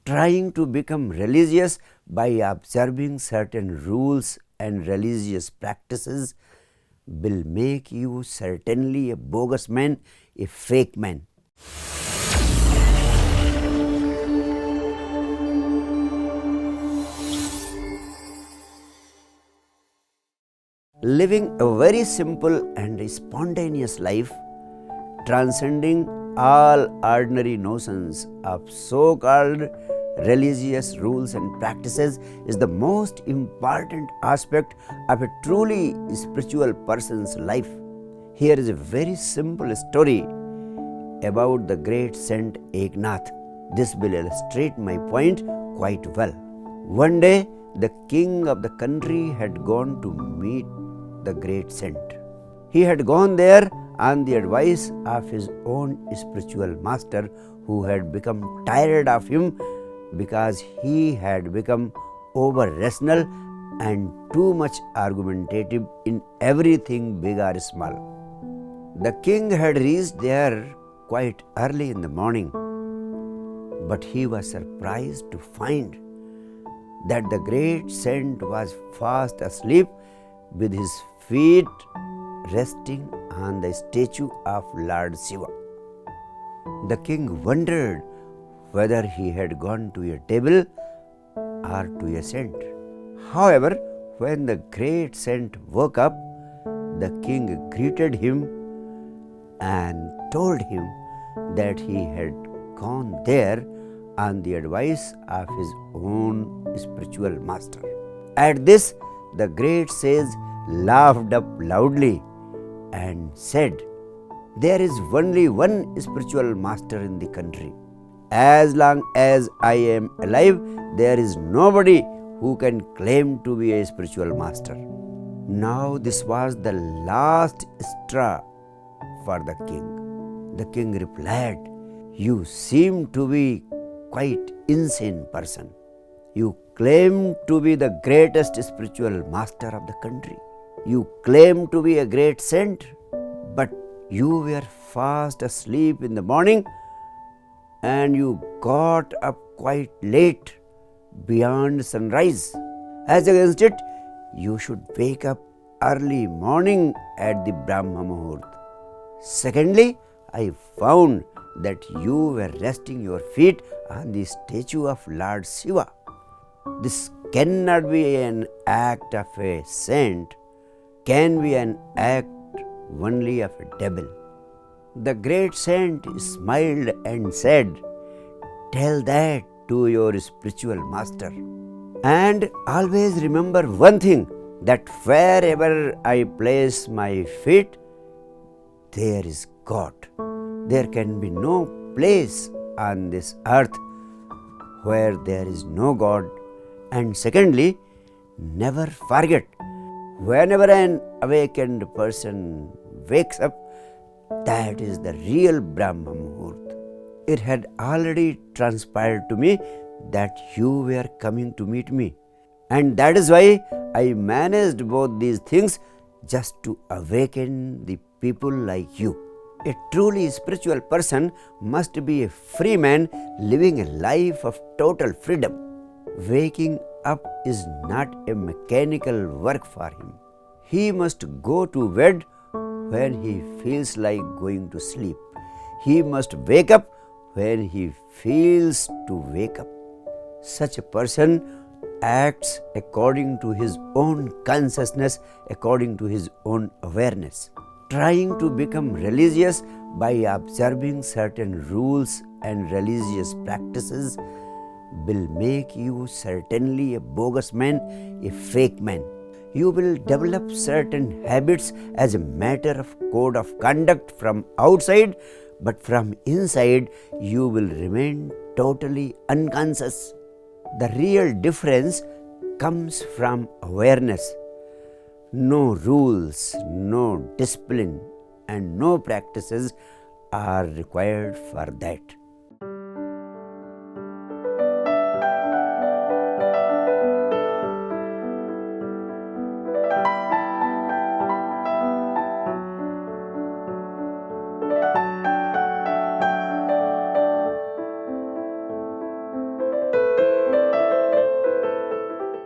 Trying to become religious by observing certain rules and religious practices will make you certainly a bogus man, a fake man. Living a very simple and spontaneous life, transcending all ordinary notions of so-called religious rules and practices, is the most important aspect of a truly spiritual person's life. Here is a very simple story about the great Saint Eknath. This will illustrate my point quite well. One day, the king of the country had gone to meet the great saint. He had gone there on the advice of his own spiritual master, who had become tired of him because he had become over rational and too much argumentative in everything big or small. The king had reached there quite early in the morning, but he was surprised to find that the great saint was fast asleep with his feet resting on the statue of Lord Shiva. The king wondered whether he had gone to a devil or to a saint. However, when the great saint woke up, the king greeted him and told him that he had gone there on the advice of his own spiritual master. At this, the great sage laughed up loudly and said, "There is only one spiritual master in the country. As long as I am alive, there is nobody who can claim to be a spiritual master." Now this was the last straw for the king. The king replied, "You seem to be quite insane person. You claim to be the greatest spiritual master of the country. You claim to be a great saint, but you were fast asleep in the morning and you got up quite late beyond sunrise. As against it, you should wake up early morning at the Brahma Muhurt. Secondly, I found that you were resting your feet on the statue of Lord Shiva. This cannot be an act of a saint, can be an act only of a devil." The great saint smiled and said, "Tell that to your spiritual master. And always remember one thing, that wherever I place my feet, there is God. There can be no place on this earth where there is no God. And secondly, never forget, whenever an awakened person wakes up, that is the real Brahma Muhurt. It had already transpired to me that you were coming to meet me, and that is why I managed both these things just to awaken the people like you. A truly spiritual person must be a free man living a life of total freedom. Waking up is not a mechanical work for him. He must go to bed when he feels like going to sleep. He must wake up when he feels to wake up. Such a person acts according to his own consciousness, according to his own awareness. Trying to become religious by observing certain rules and religious practices will make you certainly a bogus man, a fake man. You will develop certain habits as a matter of code of conduct from outside, but from inside you will remain totally unconscious. The real difference comes from awareness. No rules, no discipline, and no practices are required for that.